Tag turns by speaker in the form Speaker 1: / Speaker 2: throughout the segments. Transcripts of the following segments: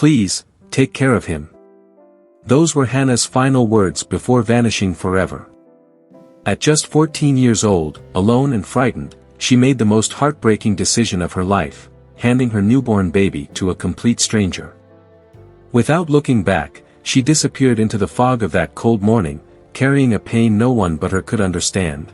Speaker 1: Please, take care of him." Those were Hannah's final words before vanishing forever. At just 14 years old, alone and frightened, she made the most heartbreaking decision of her life, handing her newborn baby to a complete stranger. Without looking back, she disappeared into the fog of that cold morning, carrying a pain no one but her could understand.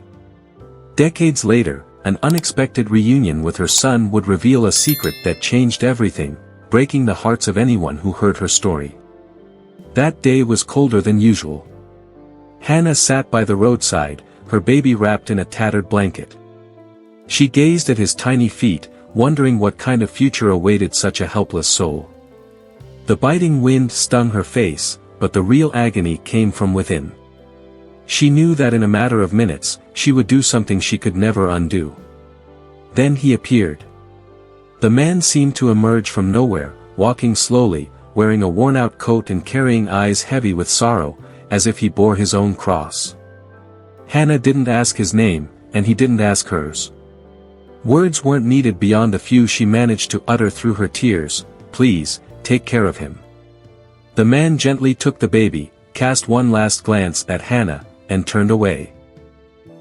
Speaker 1: Decades later, an unexpected reunion with her son would reveal a secret that changed everything, breaking the hearts of anyone who heard her story. That day was colder than usual. Hannah sat by the roadside, her baby wrapped in a tattered blanket. She gazed at his tiny feet, wondering what kind of future awaited such a helpless soul. The biting wind stung her face, but the real agony came from within. She knew that in a matter of minutes, she would do something she could never undo. Then he appeared. The man seemed to emerge from nowhere, walking slowly, wearing a worn-out coat and carrying eyes heavy with sorrow, as if he bore his own cross. Hannah didn't ask his name, and he didn't ask hers. Words weren't needed beyond the few she managed to utter through her tears. "Please, take care of him." The man gently took the baby, cast one last glance at Hannah, and turned away.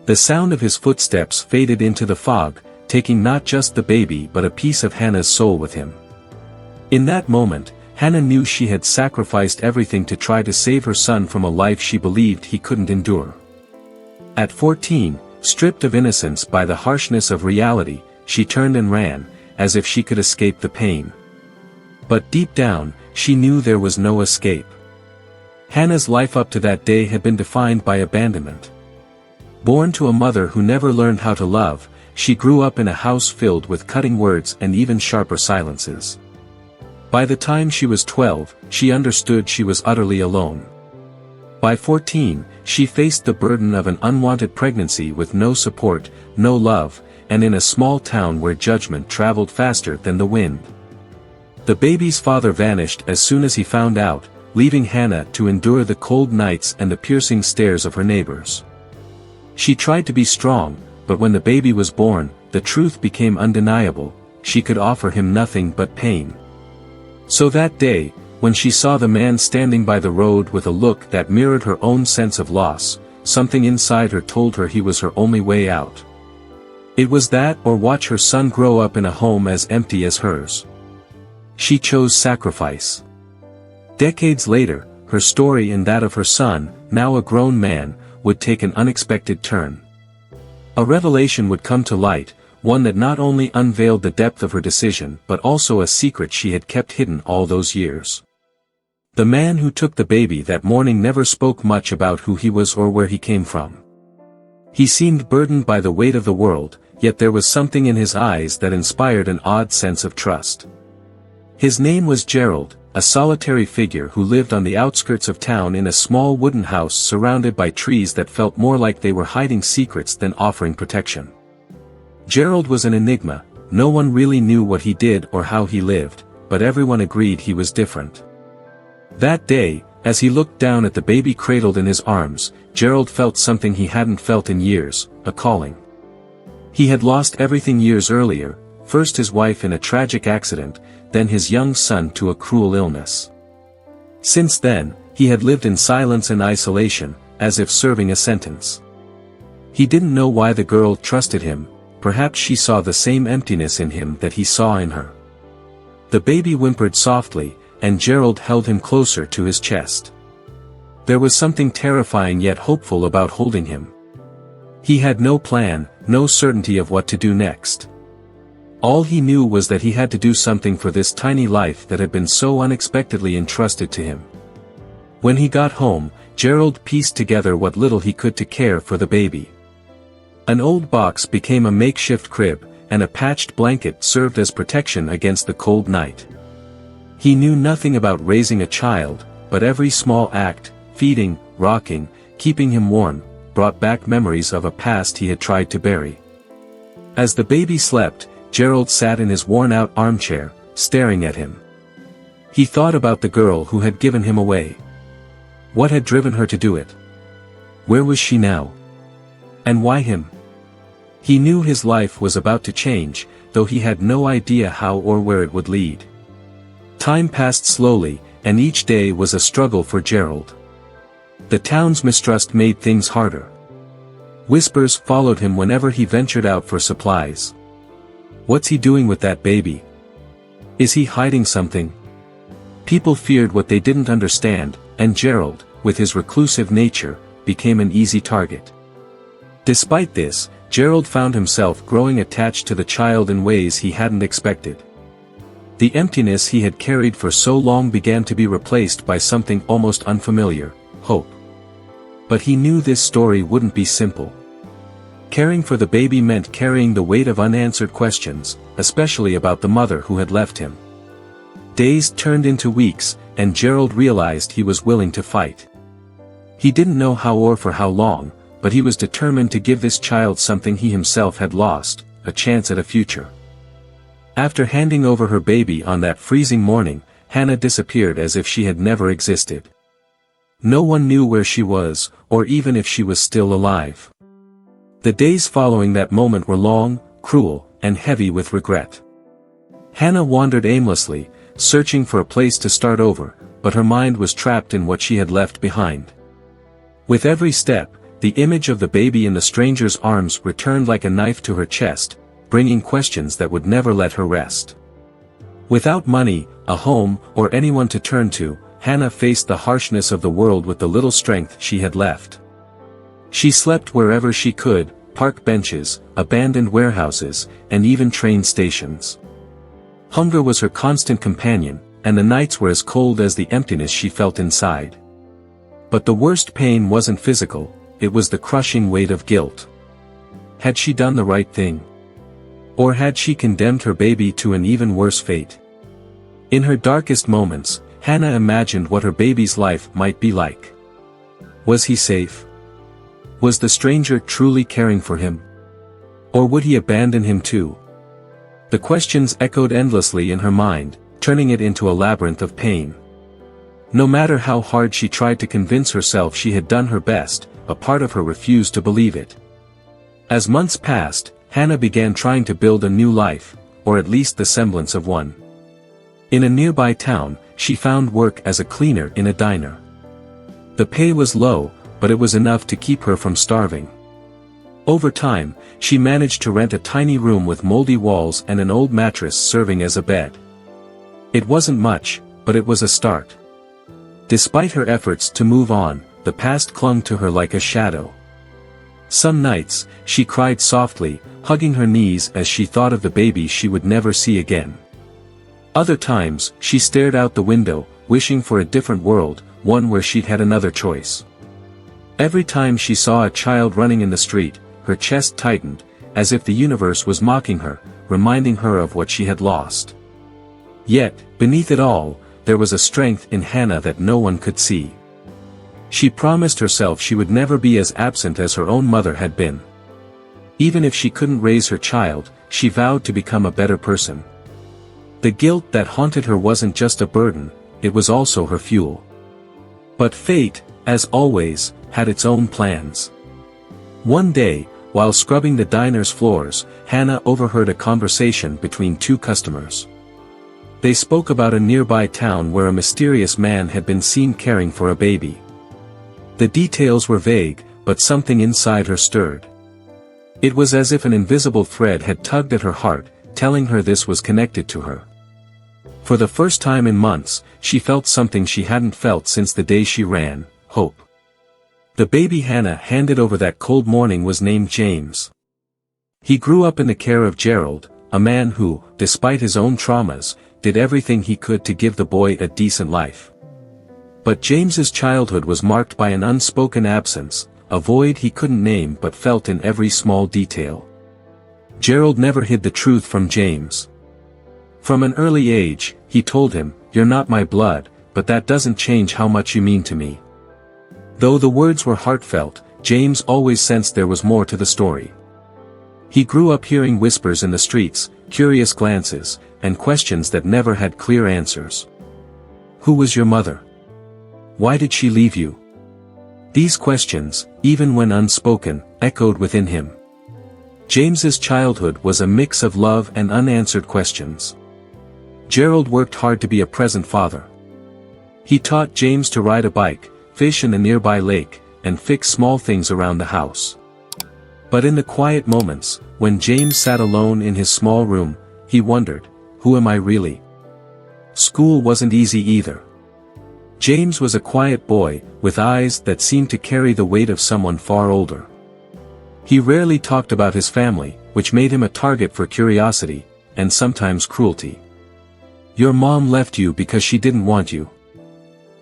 Speaker 1: The sound of his footsteps faded into the fog, taking not just the baby but a piece of Hannah's soul with him. In that moment, Hannah knew she had sacrificed everything to try to save her son from a life she believed he couldn't endure. At 14, stripped of innocence by the harshness of reality, she turned and ran, as if she could escape the pain. But deep down, she knew there was no escape. Hannah's life up to that day had been defined by abandonment. Born to a mother who never learned how to love, she grew up in a house filled with cutting words and even sharper silences. By the time she was 12, she understood she was utterly alone. By 14, she faced the burden of an unwanted pregnancy with no support, no love, and in a small town where judgment traveled faster than the wind. The baby's father vanished as soon as he found out, leaving Hannah to endure the cold nights and the piercing stares of her neighbors. She tried to be strong, but when the baby was born, the truth became undeniable: she could offer him nothing but pain. So that day, when she saw the man standing by the road with a look that mirrored her own sense of loss, something inside her told her he was her only way out. It was that or watch her son grow up in a home as empty as hers. She chose sacrifice. Decades later, her story and that of her son, now a grown man, would take an unexpected turn. A revelation would come to light, one that not only unveiled the depth of her decision but also a secret she had kept hidden all those years. The man who took the baby that morning never spoke much about who he was or where he came from. He seemed burdened by the weight of the world, yet there was something in his eyes that inspired an odd sense of trust. His name was Gerald, a solitary figure who lived on the outskirts of town in a small wooden house surrounded by trees that felt more like they were hiding secrets than offering protection. Gerald was an enigma. No one really knew what he did or how he lived, but everyone agreed he was different. That day, as he looked down at the baby cradled in his arms, Gerald felt something he hadn't felt in years: a calling. He had lost everything years earlier, first his wife in a tragic accident, then his young son to a cruel illness. Since then, he had lived in silence and isolation, as if serving a sentence. He didn't know why the girl trusted him. Perhaps she saw the same emptiness in him that he saw in her. The baby whimpered softly, and Gerald held him closer to his chest. There was something terrifying yet hopeful about holding him. He had no plan, no certainty of what to do next. All he knew was that he had to do something for this tiny life that had been so unexpectedly entrusted to him. When he got home, Gerald pieced together what little he could to care for the baby. An old box became a makeshift crib, and a patched blanket served as protection against the cold night. He knew nothing about raising a child, but every small act, feeding, rocking, keeping him warm, brought back memories of a past he had tried to bury. As the baby slept, Gerald sat in his worn-out armchair, staring at him. He thought about the girl who had given him away. What had driven her to do it? Where was she now? And why him? He knew his life was about to change, though he had no idea how or where it would lead. Time passed slowly, and each day was a struggle for Gerald. The town's mistrust made things harder. Whispers followed him whenever he ventured out for supplies. What's he doing with that baby? Is he hiding something? People feared what they didn't understand, and Gerald, with his reclusive nature, became an easy target. Despite this, Gerald found himself growing attached to the child in ways he hadn't expected. The emptiness he had carried for so long began to be replaced by something almost unfamiliar: hope. But he knew this story wouldn't be simple. Caring for the baby meant carrying the weight of unanswered questions, especially about the mother who had left him. Days turned into weeks, and Gerald realized he was willing to fight. He didn't know how or for how long, but he was determined to give this child something he himself had lost: a chance at a future. After handing over her baby on that freezing morning, Hannah disappeared as if she had never existed. No one knew where she was, or even if she was still alive. The days following that moment were long, cruel, and heavy with regret. Hannah wandered aimlessly, searching for a place to start over, but her mind was trapped in what she had left behind. With every step, the image of the baby in the stranger's arms returned like a knife to her chest, bringing questions that would never let her rest. Without money, a home, or anyone to turn to, Hannah faced the harshness of the world with the little strength she had left. She slept wherever she could: park benches, abandoned warehouses, and even train stations. Hunger was her constant companion, and the nights were as cold as the emptiness she felt inside. But the worst pain wasn't physical, it was the crushing weight of guilt. Had she done the right thing? Or had she condemned her baby to an even worse fate? In her darkest moments, Hannah imagined what her baby's life might be like. Was he safe? Was the stranger truly caring for him? Or would he abandon him too? The questions echoed endlessly in her mind, turning it into a labyrinth of pain. No matter how hard she tried to convince herself she had done her best, a part of her refused to believe it. As months passed, Hannah began trying to build a new life, or at least the semblance of one. In a nearby town, she found work as a cleaner in a diner. The pay was low, but it was enough to keep her from starving. Over time, she managed to rent a tiny room with moldy walls and an old mattress serving as a bed. It wasn't much, but it was a start. Despite her efforts to move on, the past clung to her like a shadow. Some nights, she cried softly, hugging her knees as she thought of the baby she would never see again. Other times, she stared out the window, wishing for a different world, one where she'd had another choice. Every time she saw a child running in the street, her chest tightened, as if the universe was mocking her, reminding her of what she had lost. Yet, beneath it all, there was a strength in Hannah that no one could see. She promised herself she would never be as absent as her own mother had been. Even if she couldn't raise her child, she vowed to become a better person. The guilt that haunted her wasn't just a burden, it was also her fuel. But fate, as always, had its own plans. One day, while scrubbing the diner's floors, Hannah overheard a conversation between two customers. They spoke about a nearby town where a mysterious man had been seen caring for a baby. The details were vague, but something inside her stirred. It was as if an invisible thread had tugged at her heart, telling her this was connected to her. For the first time in months, she felt something she hadn't felt since the day she ran: hope. The baby Hannah handed over that cold morning was named James. He grew up in the care of Gerald, a man who, despite his own traumas, did everything he could to give the boy a decent life. But James's childhood was marked by an unspoken absence, a void he couldn't name but felt in every small detail. Gerald never hid the truth from James. From an early age, he told him, "You're not my blood, but that doesn't change how much you mean to me." Though the words were heartfelt, James always sensed there was more to the story. He grew up hearing whispers in the streets, curious glances, and questions that never had clear answers. Who was your mother? Why did she leave you? These questions, even when unspoken, echoed within him. James's childhood was a mix of love and unanswered questions. Gerald worked hard to be a present father. He taught James to ride a bike, fish in a nearby lake, and fix small things around the house. But in the quiet moments, when James sat alone in his small room, he wondered, who am I really? School wasn't easy either. James was a quiet boy, with eyes that seemed to carry the weight of someone far older. He rarely talked about his family, which made him a target for curiosity, and sometimes cruelty. Your mom left you because she didn't want you.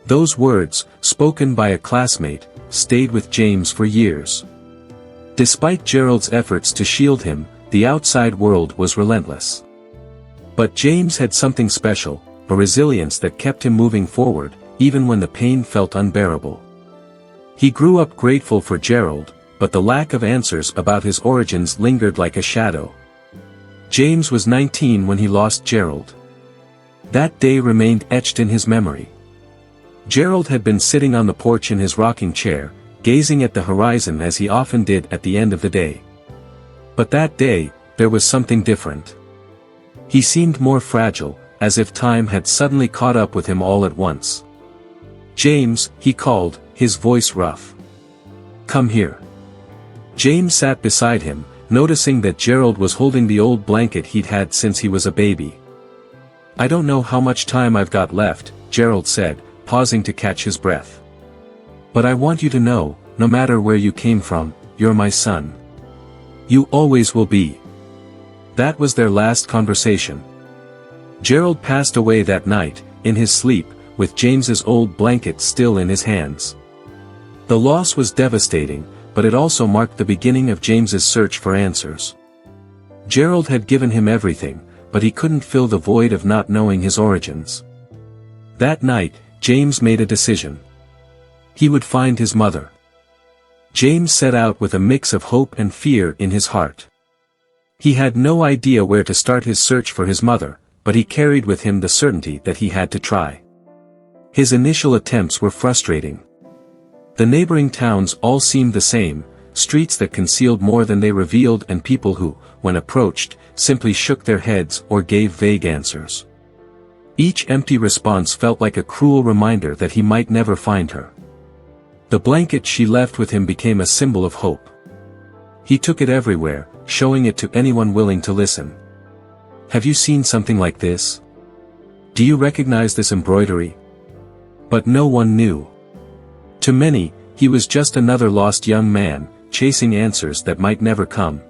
Speaker 1: Those words, spoken by a classmate, stayed with James for years. Despite Gerald's efforts to shield him, the outside world was relentless. But James had something special, a resilience that kept him moving forward, even when the pain felt unbearable. He grew up grateful for Gerald, but the lack of answers about his origins lingered like a shadow. James was 19 when he lost Gerald. That day remained etched in his memory. Gerald had been sitting on the porch in his rocking chair, gazing at the horizon as he often did at the end of the day. But that day, there was something different. He seemed more fragile, as if time had suddenly caught up with him all at once. James, he called, his voice rough. Come here. James sat beside him, noticing that Gerald was holding the old blanket he'd had since he was a baby. I don't know how much time I've got left, Gerald said, pausing to catch his breath. But I want you to know, no matter where you came from, you're my son. You always will be. That was their last conversation. Gerald passed away that night, in his sleep, with James's old blanket still in his hands. The loss was devastating, but it also marked the beginning of James's search for answers. Gerald had given him everything, but he couldn't fill the void of not knowing his origins. That night, James made a decision. He would find his mother. James set out with a mix of hope and fear in his heart. He had no idea where to start his search for his mother, but he carried with him the certainty that he had to try. His initial attempts were frustrating. The neighboring towns all seemed the same, streets that concealed more than they revealed and people who, when approached, simply shook their heads or gave vague answers. Each empty response felt like a cruel reminder that he might never find her. The blanket she left with him became a symbol of hope. He took it everywhere, showing it to anyone willing to listen. Have you seen something like this? Do you recognize this embroidery? But no one knew. To many, he was just another lost young man, chasing answers that might never come.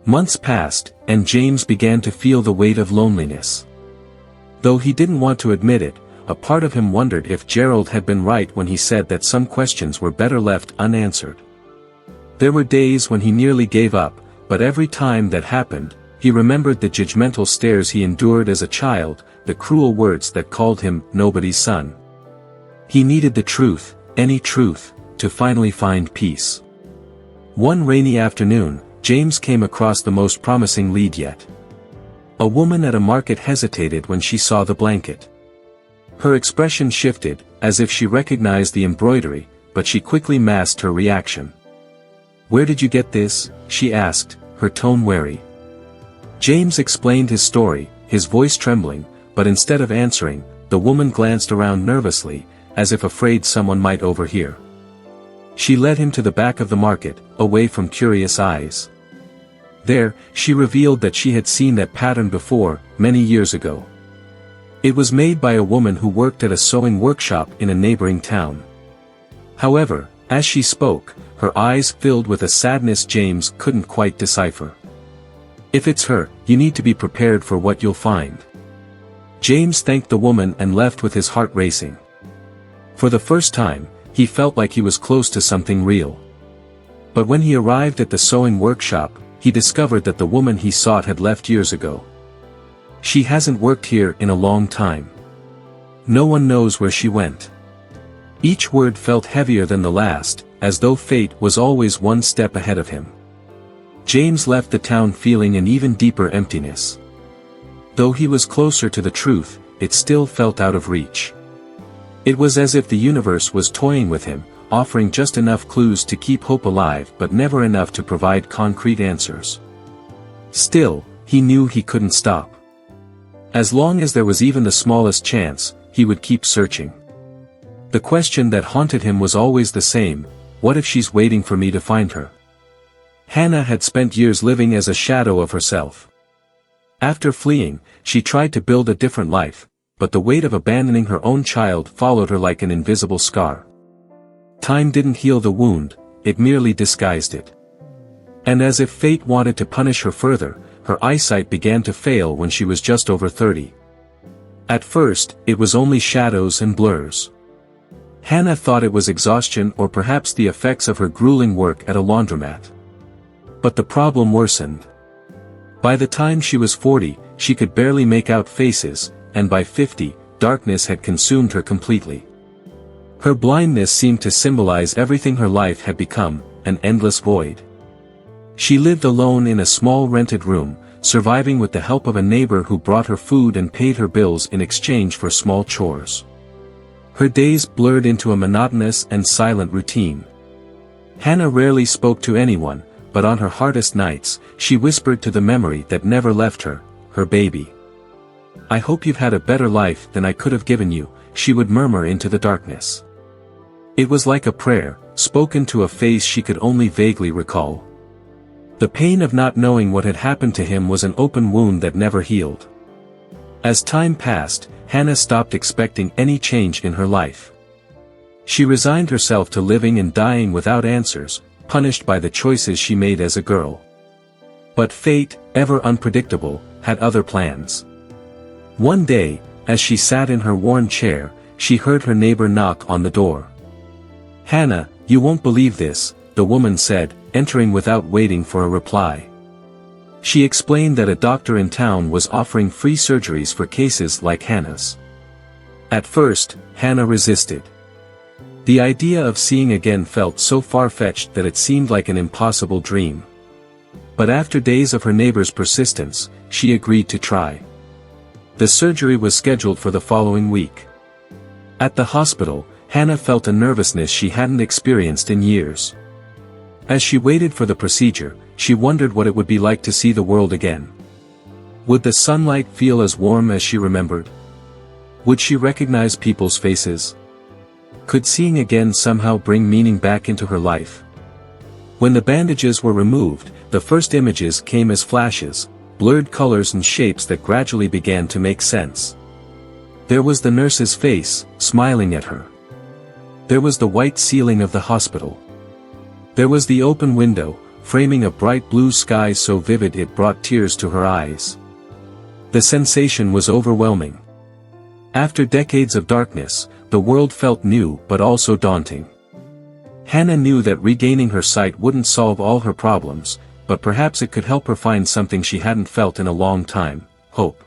Speaker 1: Months passed, and James began to feel the weight of loneliness. Though he didn't want to admit it, a part of him wondered if Gerald had been right when he said that some questions were better left unanswered. There were days when he nearly gave up, but every time that happened, he remembered the judgmental stares he endured as a child, the cruel words that called him nobody's son. He needed the truth, any truth, to finally find peace. One rainy afternoon, James came across the most promising lead yet. A woman at a market hesitated when she saw the blanket. Her expression shifted, as if she recognized the embroidery, but she quickly masked her reaction. Where did you get this? She asked, her tone wary. James explained his story, his voice trembling, but instead of answering, the woman glanced around nervously, as if afraid someone might overhear. She led him to the back of the market, away from curious eyes. There, she revealed that she had seen that pattern before, many years ago. It was made by a woman who worked at a sewing workshop in a neighboring town. However, as she spoke, her eyes filled with a sadness James couldn't quite decipher. If it's her, you need to be prepared for what you'll find. James thanked the woman and left with his heart racing. For the first time, he felt like he was close to something real. But when he arrived at the sewing workshop, he discovered that the woman he sought had left years ago. She hasn't worked here in a long time. No one knows where she went. Each word felt heavier than the last, as though fate was always one step ahead of him. James left the town feeling an even deeper emptiness. Though he was closer to the truth, it still felt out of reach. It was as if the universe was toying with him, offering just enough clues to keep hope alive but never enough to provide concrete answers. Still, he knew he couldn't stop. As long as there was even the smallest chance, he would keep searching. The question that haunted him was always the same: what if she's waiting for me to find her? Hannah had spent years living as a shadow of herself. After fleeing, she tried to build a different life, but the weight of abandoning her own child followed her like an invisible scar. Time didn't heal the wound, it merely disguised it. And as if fate wanted to punish her further, her eyesight began to fail when she was just over 30. At first, it was only shadows and blurs. Hannah thought it was exhaustion or perhaps the effects of her grueling work at a laundromat. But the problem worsened. By the time she was 40, she could barely make out faces, and by 50, darkness had consumed her completely. Her blindness seemed to symbolize everything her life had become, an endless void. She lived alone in a small rented room, surviving with the help of a neighbor who brought her food and paid her bills in exchange for small chores. Her days blurred into a monotonous and silent routine. Hannah rarely spoke to anyone, but on her hardest nights, she whispered to the memory that never left her, her baby. "I hope you've had a better life than I could have given you," she would murmur into the darkness. It was like a prayer, spoken to a face she could only vaguely recall. The pain of not knowing what had happened to him was an open wound that never healed. As time passed, Hannah stopped expecting any change in her life. She resigned herself to living and dying without answers, punished by the choices she made as a girl. But fate, ever unpredictable, had other plans. One day, as she sat in her worn chair, she heard her neighbor knock on the door. "Hannah, you won't believe this," the woman said, entering without waiting for a reply. She explained that a doctor in town was offering free surgeries for cases like Hannah's. At first, Hannah resisted. The idea of seeing again felt so far-fetched that it seemed like an impossible dream. But after days of her neighbor's persistence, she agreed to try. The surgery was scheduled for the following week. At the hospital, Hannah felt a nervousness she hadn't experienced in years. As she waited for the procedure, she wondered what it would be like to see the world again. Would the sunlight feel as warm as she remembered? Would she recognize people's faces? Could seeing again somehow bring meaning back into her life? When the bandages were removed, the first images came as flashes, blurred colors and shapes that gradually began to make sense. There was the nurse's face, smiling at her. There was the white ceiling of the hospital. There was the open window, framing a bright blue sky so vivid it brought tears to her eyes. The sensation was overwhelming. After decades of darkness, the world felt new but also daunting. Hannah knew that regaining her sight wouldn't solve all her problems, but perhaps it could help her find something she hadn't felt in a long time: hope.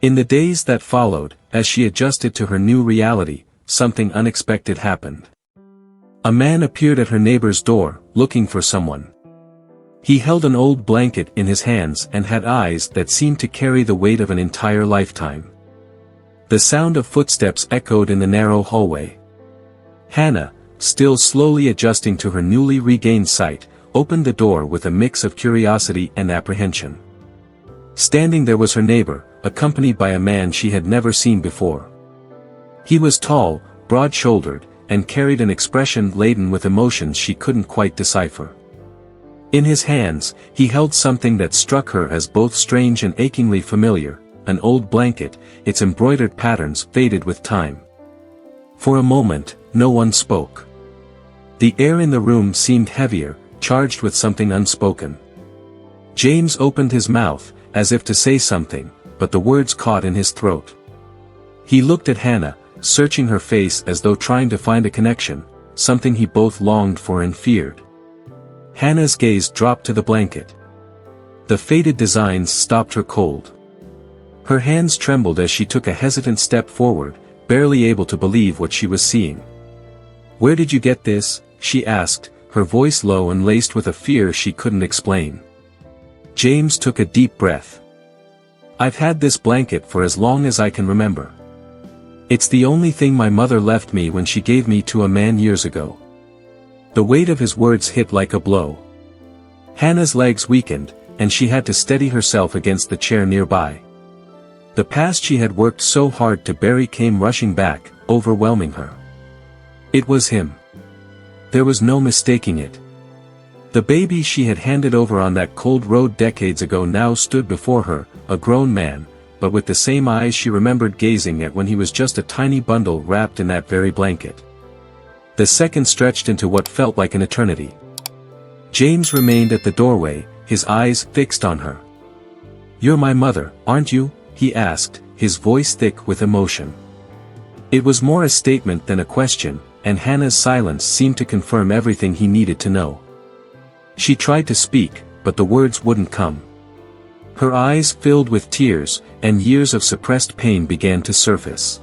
Speaker 1: In the days that followed, as she adjusted to her new reality, something unexpected happened. A man appeared at her neighbor's door, looking for someone. He held an old blanket in his hands and had eyes that seemed to carry the weight of an entire lifetime. The sound of footsteps echoed in the narrow hallway. Hannah, still slowly adjusting to her newly regained sight, opened the door with a mix of curiosity and apprehension. Standing there was her neighbor, accompanied by a man she had never seen before. He was tall, broad-shouldered, and carried an expression laden with emotions she couldn't quite decipher. In his hands, he held something that struck her as both strange and achingly familiar: an old blanket, its embroidered patterns faded with time. For a moment, no one spoke. The air in the room seemed heavier, charged with something unspoken. James opened his mouth, as if to say something, but the words caught in his throat. He looked at Hannah, searching her face as though trying to find a connection, something he both longed for and feared. Hannah's gaze dropped to the blanket. The faded designs stopped her cold. Her hands trembled as she took a hesitant step forward, barely able to believe what she was seeing. "Where did you get this?" she asked, her voice low and laced with a fear she couldn't explain. James took a deep breath. "I've had this blanket for as long as I can remember. It's the only thing my mother left me when she gave me to a man years ago." The weight of his words hit like a blow. Hannah's legs weakened, and she had to steady herself against the chair nearby. The past she had worked so hard to bury came rushing back, overwhelming her. It was him. There was no mistaking it. The baby she had handed over on that cold road decades ago now stood before her, a grown man, but with the same eyes she remembered gazing at when he was just a tiny bundle wrapped in that very blanket. The seconds stretched into what felt like an eternity. James remained at the doorway, his eyes fixed on her. "You're my mother, aren't you?" he asked, his voice thick with emotion. It was more a statement than a question, and Hannah's silence seemed to confirm everything he needed to know. She tried to speak, but the words wouldn't come. Her eyes filled with tears, and years of suppressed pain began to surface.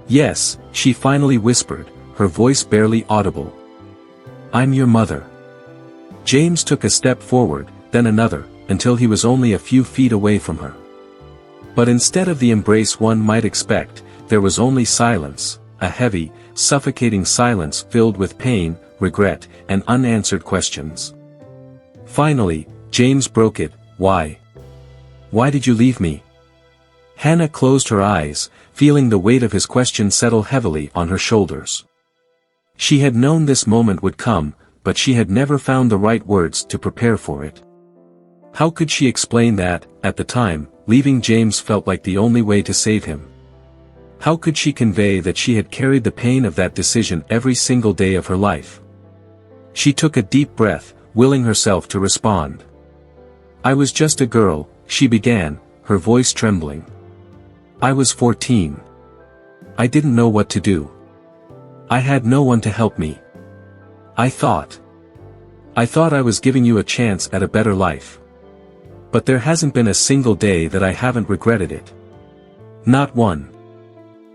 Speaker 1: "Yes," she finally whispered, her voice barely audible. "I'm your mother." James took a step forward, then another, until he was only a few feet away from her. But instead of the embrace one might expect, there was only silence, a heavy, suffocating silence filled with pain, regret, and unanswered questions. Finally, James broke it. "Why? Why did you leave me?" Hannah closed her eyes, feeling the weight of his question settle heavily on her shoulders. She had known this moment would come, but she had never found the right words to prepare for it. How could she explain that, at the time, leaving James felt like the only way to save him? How could she convey that she had carried the pain of that decision every single day of her life? She took a deep breath, willing herself to respond. "I was just a girl," she began, her voice trembling. "I was 14. I didn't know what to do. I had no one to help me. I thought I was giving you a chance at a better life. But there hasn't been a single day that I haven't regretted it. Not one."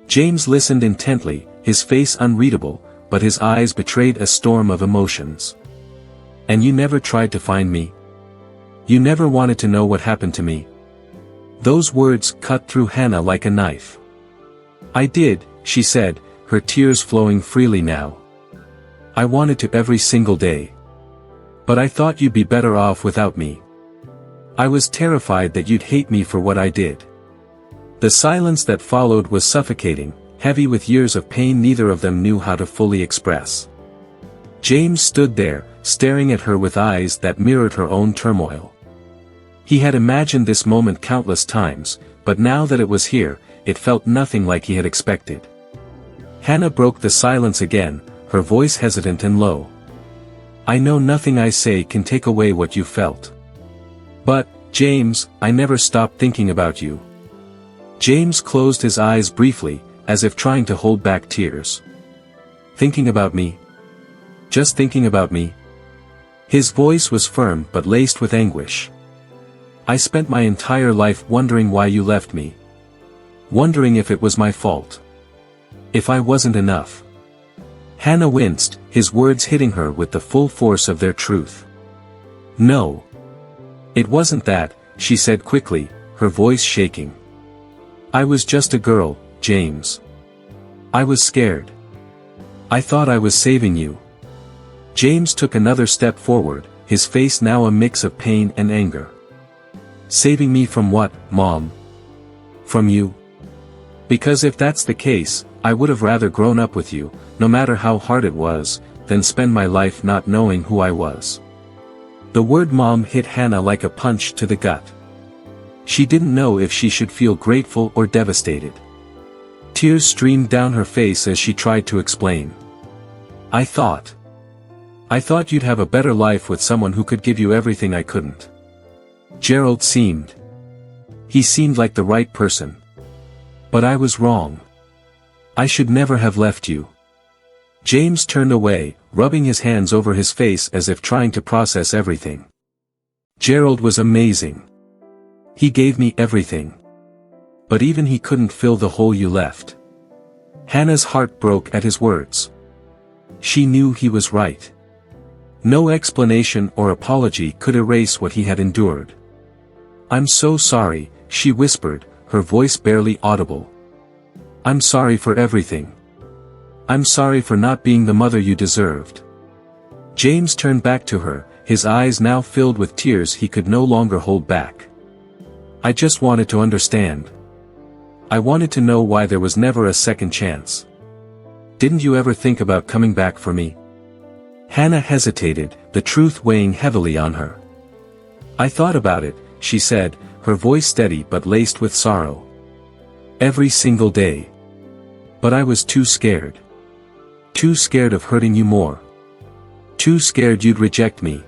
Speaker 1: James listened intently, his face unreadable, but his eyes betrayed a storm of emotions. "And you never tried to find me? You never wanted to know what happened to me?" Those words cut through Hannah like a knife. "I did," she said, her tears flowing freely now. "I wanted to every single day. But I thought you'd be better off without me. I was terrified that you'd hate me for what I did." The silence that followed was suffocating, heavy with years of pain neither of them knew how to fully express. James stood there, staring at her with eyes that mirrored her own turmoil. He had imagined this moment countless times, but now that it was here, it felt nothing like he had expected. Hannah broke the silence again, her voice hesitant and low. "I know nothing I say can take away what you felt. But, James, I never stopped thinking about you." James closed his eyes briefly, as if trying to hold back tears. "Thinking about me? Just thinking about me?" His voice was firm but laced with anguish. "I spent my entire life wondering why you left me. Wondering if it was my fault. If I wasn't enough." Hannah winced, his words hitting her with the full force of their truth. "No. It wasn't that," she said quickly, her voice shaking. "I was just a girl, James. I was scared. I thought I was saving you." James took another step forward, his face now a mix of pain and anger. "Saving me from what, Mom? From you? Because if that's the case, I would have rather grown up with you, no matter how hard it was, than spend my life not knowing who I was." The word mom hit Hannah like a punch to the gut. She didn't know if she should feel grateful or devastated. Tears streamed down her face as she tried to explain. I thought you'd have a better life with someone who could give you everything I couldn't. Gerald seemed like the right person. But I was wrong. I should never have left you." James turned away, rubbing his hands over his face as if trying to process everything. "Gerald was amazing. He gave me everything. But even he couldn't fill the hole you left." Hannah's heart broke at his words. She knew he was right. No explanation or apology could erase what he had endured. "I'm so sorry," she whispered, her voice barely audible. "I'm sorry for everything. I'm sorry for not being the mother you deserved." James turned back to her, his eyes now filled with tears he could no longer hold back. "I just wanted to understand. I wanted to know why there was never a second chance. Didn't you ever think about coming back for me? Hannah hesitated, the truth weighing heavily on her. I thought about it, she said, her voice steady but laced with sorrow. Every single day. But I was too scared. Too scared of hurting you more. Too scared you'd reject me.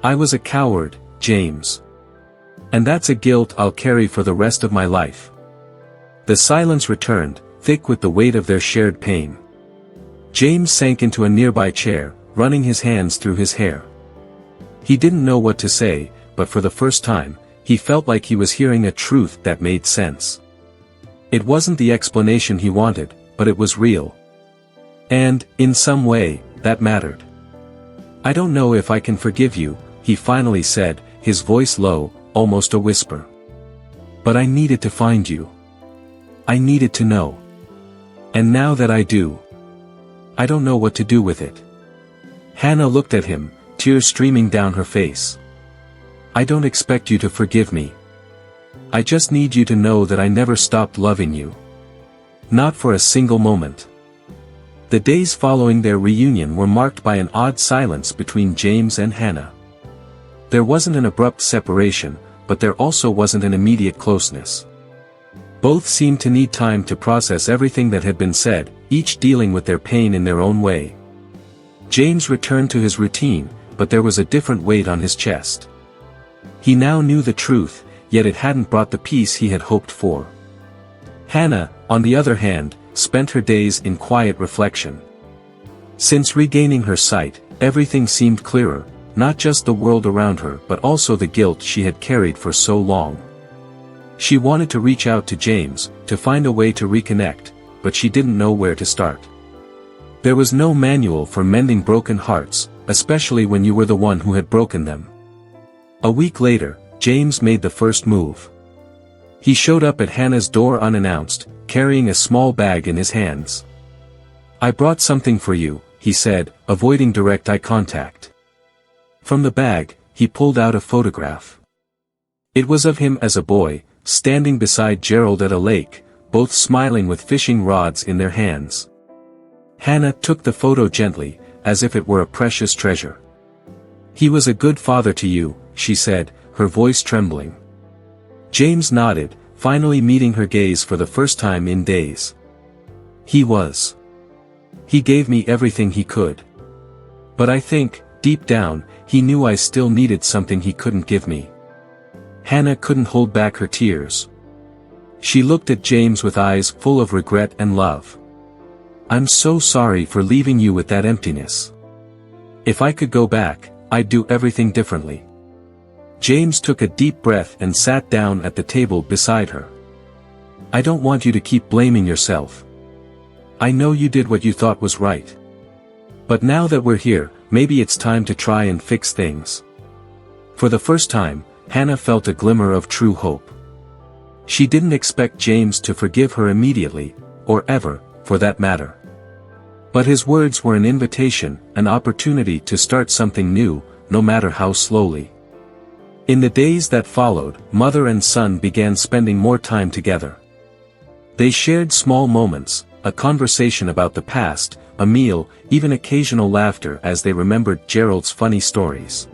Speaker 1: I was a coward, James. And that's a guilt I'll carry for the rest of my life. The silence returned, thick with the weight of their shared pain. James sank into a nearby chair, running his hands through his hair. He didn't know what to say, but for the first time, he felt like he was hearing a truth that made sense. It wasn't the explanation he wanted, but it was real. And, in some way, that mattered. I don't know if I can forgive you, he finally said, his voice low, almost a whisper. But I needed to find you. I needed to know. And now that I do, I don't know what to do with it. Hannah looked at him, tears streaming down her face. I don't expect you to forgive me. I just need you to know that I never stopped loving you. Not for a single moment. The days following their reunion were marked by an odd silence between James and Hannah. There wasn't an abrupt separation, but there also wasn't an immediate closeness. Both seemed to need time to process everything that had been said, each dealing with their pain in their own way. James returned to his routine, but there was a different weight on his chest. He now knew the truth, yet it hadn't brought the peace he had hoped for. Hannah, on the other hand, spent her days in quiet reflection. Since regaining her sight, everything seemed clearer, not just the world around her but also the guilt she had carried for so long. She wanted to reach out to James, to find a way to reconnect, but she didn't know where to start. There was no manual for mending broken hearts, especially when you were the one who had broken them. A week later, James made the first move. He showed up at Hannah's door unannounced, carrying a small bag in his hands. I brought something for you, he said, avoiding direct eye contact. From the bag, he pulled out a photograph. It was of him as a boy, standing beside Gerald at a lake, both smiling with fishing rods in their hands. Hannah took the photo gently, as if it were a precious treasure. He was a good father to you, she said, her voice trembling. James nodded, finally meeting her gaze for the first time in days. He was. He gave me everything he could. But I think, deep down, he knew I still needed something he couldn't give me. Hannah couldn't hold back her tears. She looked at James with eyes full of regret and love. I'm so sorry for leaving you with that emptiness. If I could go back, I'd do everything differently. James took a deep breath and sat down at the table beside her. I don't want you to keep blaming yourself. I know you did what you thought was right. But now that we're here, maybe it's time to try and fix things. For the first time, Hannah felt a glimmer of true hope. She didn't expect James to forgive her immediately, or ever, for that matter. But his words were an invitation, an opportunity to start something new, no matter how slowly. In the days that followed, mother and son began spending more time together. They shared small moments, a conversation about the past, a meal, even occasional laughter as they remembered Gerald's funny stories.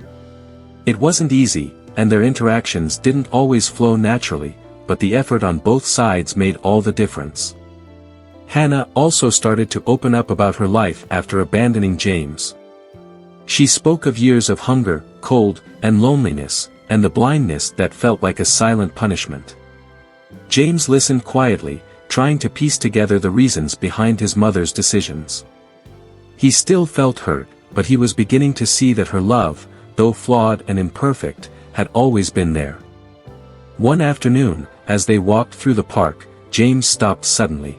Speaker 1: It wasn't easy, and their interactions didn't always flow naturally, but the effort on both sides made all the difference. Hannah also started to open up about her life after abandoning James. She spoke of years of hunger, cold, and loneliness, and the blindness that felt like a silent punishment. James listened quietly, trying to piece together the reasons behind his mother's decisions. He still felt hurt, but he was beginning to see that her love, though flawed and imperfect, had always been there. One afternoon, as they walked through the park, James stopped suddenly.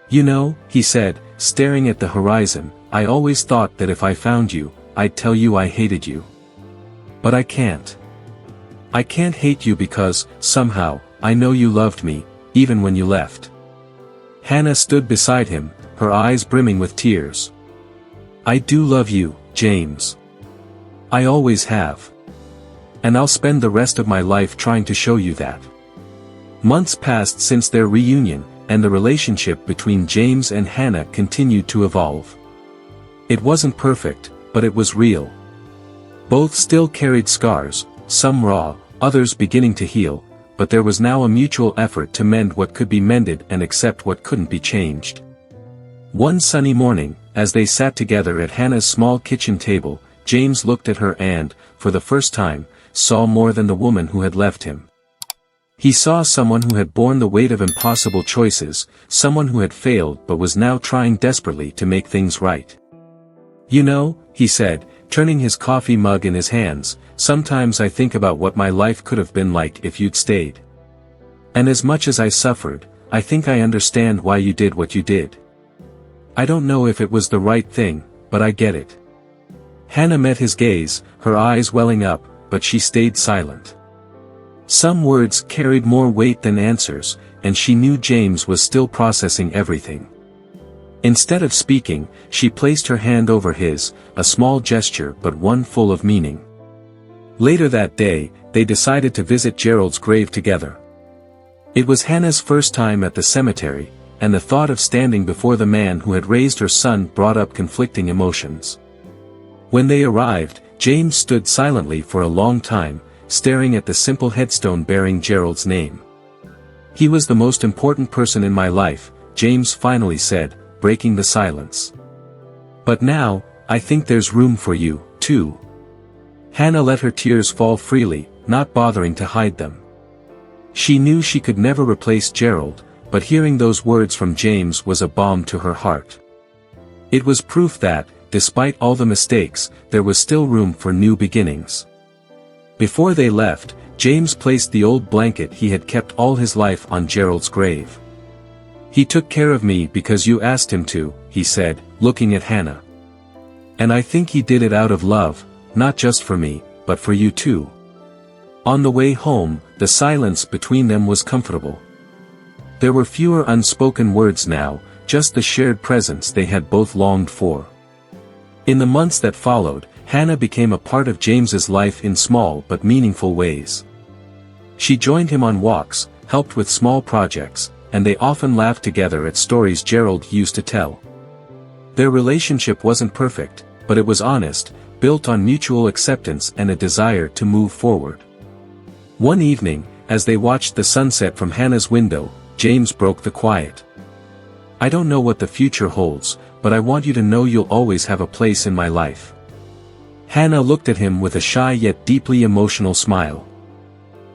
Speaker 1: You know, he said, staring at the horizon, I always thought that if I found you, I'd tell you I hated you. But I can't. I can't hate you because, somehow, I know you loved me, even when you left. Hannah stood beside him, her eyes brimming with tears. I do love you, James. I always have. And I'll spend the rest of my life trying to show you that. Months passed since their reunion, and the relationship between James and Hannah continued to evolve. It wasn't perfect, but it was real. Both still carried scars, some raw, others beginning to heal, but there was now a mutual effort to mend what could be mended and accept what couldn't be changed. One sunny morning, as they sat together at Hannah's small kitchen table, James looked at her and, for the first time, saw more than the woman who had left him. He saw someone who had borne the weight of impossible choices, someone who had failed but was now trying desperately to make things right. "You know," he said, turning his coffee mug in his hands, "sometimes I think about what my life could have been like if you'd stayed. And as much as I suffered, I think I understand why you did what you did. I don't know if it was the right thing, but I get it." Hannah met his gaze, her eyes welling up, but she stayed silent. Some words carried more weight than answers, and she knew James was still processing everything. Instead of speaking, she placed her hand over his, a small gesture but one full of meaning. Later that day, they decided to visit Gerald's grave together. It was Hannah's first time at the cemetery, and the thought of standing before the man who had raised her son brought up conflicting emotions. When they arrived, James stood silently for a long time, staring at the simple headstone bearing Gerald's name. "He was the most important person in my life," James finally said, breaking the silence. "But now, I think there's room for you, too." Hannah let her tears fall freely, not bothering to hide them. She knew she could never replace Gerald, but hearing those words from James was a balm to her heart. It was proof that, despite all the mistakes, there was still room for new beginnings. Before they left, James placed the old blanket he had kept all his life on Gerald's grave. "He took care of me because you asked him to," he said, looking at Hannah. "And I think he did it out of love, not just for me, but for you too." On the way home, the silence between them was comfortable. There were fewer unspoken words now, just the shared presence they had both longed for. In the months that followed, Hannah became a part of James's life in small but meaningful ways. She joined him on walks, helped with small projects, and they often laughed together at stories Gerald used to tell. Their relationship wasn't perfect, but it was honest, built on mutual acceptance and a desire to move forward. One evening, as they watched the sunset from Hannah's window, James broke the quiet. "I don't know what the future holds, but I want you to know you'll always have a place in my life." Hannah looked at him with a shy yet deeply emotional smile.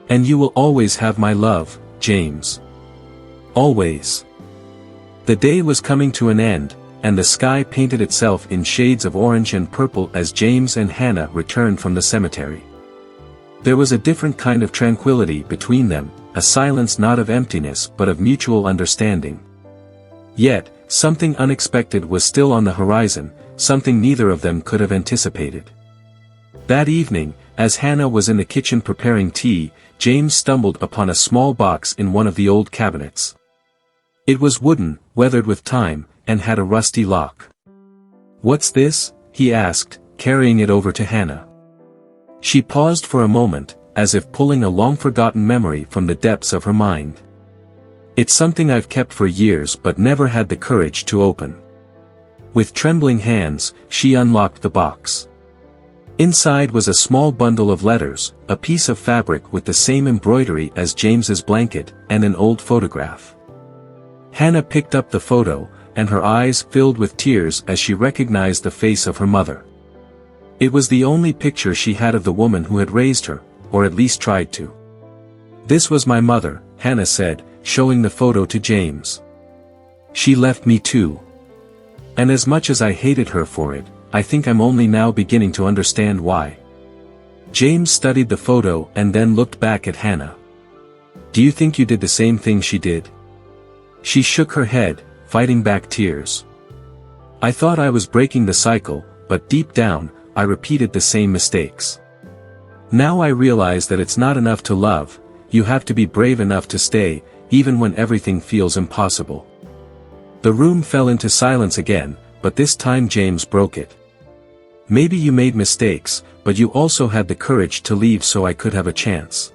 Speaker 1: "And you will always have my love, James. Always." The day was coming to an end, and the sky painted itself in shades of orange and purple as James and Hannah returned from the cemetery. There was a different kind of tranquility between them, a silence not of emptiness but of mutual understanding. Yet, something unexpected was still on the horizon, something neither of them could have anticipated. That evening, as Hannah was in the kitchen preparing tea, James stumbled upon a small box in one of the old cabinets. It was wooden, weathered with time, and had a rusty lock. "What's this?" he asked, carrying it over to Hannah. She paused for a moment, as if pulling a long-forgotten memory from the depths of her mind. "It's something I've kept for years but never had the courage to open." With trembling hands, she unlocked the box. Inside was a small bundle of letters, a piece of fabric with the same embroidery as James's blanket, and an old photograph. Hannah picked up the photo, and her eyes filled with tears as she recognized the face of her mother. It was the only picture she had of the woman who had raised her, or at least tried to. "This was my mother," Hannah said, showing the photo to James. "She left me too. And as much as I hated her for it, I think I'm only now beginning to understand why." James studied the photo and then looked back at Hannah. "Do you think you did the same thing she did?" She shook her head, fighting back tears. "I thought I was breaking the cycle, but deep down, I repeated the same mistakes. Now I realize that it's not enough to love, you have to be brave enough to stay, even when everything feels impossible." The room fell into silence again, but this time James broke it. "Maybe you made mistakes, but you also had the courage to leave so I could have a chance.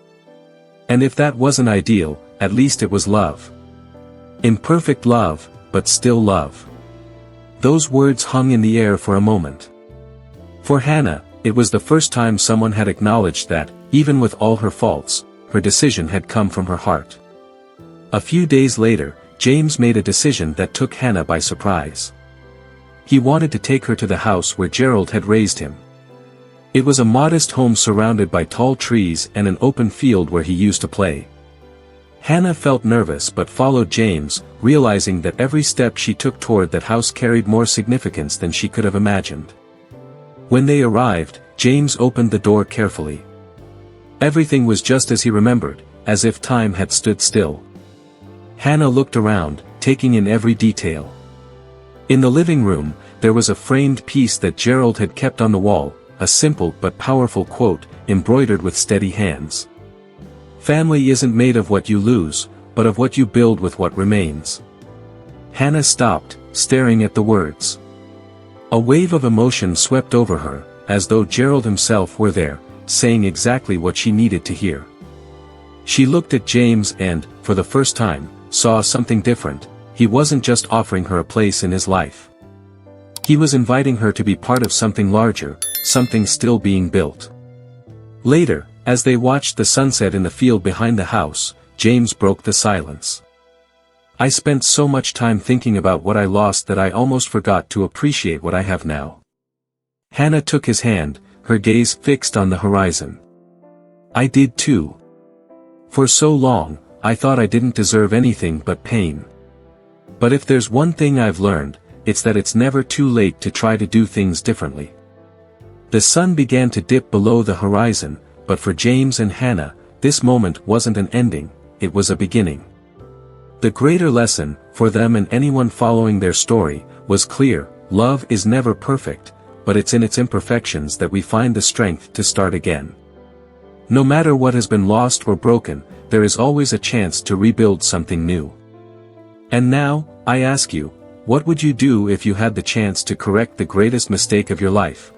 Speaker 1: And if that wasn't ideal, at least it was love. Imperfect love, but still love. Those words hung in the air for a moment. For Hannah, it was the first time someone had acknowledged that, even with all her faults, her decision had come from her heart. A few days later, James made a decision that took Hannah by surprise. He wanted to take her to the house where Gerald had raised him. It was a modest home surrounded by tall trees and an open field where he used to play. Hannah felt nervous but followed James, realizing that every step she took toward that house carried more significance than she could have imagined. When they arrived, James opened the door carefully. Everything was just as he remembered, as if time had stood still. Hannah looked around, taking in every detail. In the living room, there was a framed piece that Gerald had kept on the wall, a simple but powerful quote, embroidered with steady hands. "Family isn't made of what you lose, but of what you build with what remains." Hannah stopped, staring at the words. A wave of emotion swept over her, as though Gerald himself were there, saying exactly what she needed to hear. She looked at James and, for the first time, saw something different. He wasn't just offering her a place in his life. He was inviting her to be part of something larger, something still being built. Later, as they watched the sunset in the field behind the house, James broke the silence. "I spent so much time thinking about what I lost that I almost forgot to appreciate what I have now." Hannah took his hand, her gaze fixed on the horizon. "I did too. For so long, I thought I didn't deserve anything but pain. But if there's one thing I've learned, it's that it's never too late to try to do things differently." The sun began to dip below the horizon, but for James and Hannah, this moment wasn't an ending, it was a beginning. The greater lesson, for them and anyone following their story, was clear: love is never perfect, but it's in its imperfections that we find the strength to start again. No matter what has been lost or broken, there is always a chance to rebuild something new. And now, I ask you, what would you do if you had the chance to correct the greatest mistake of your life?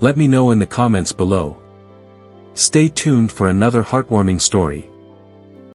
Speaker 1: Let me know in the comments below. Stay tuned for another heartwarming story.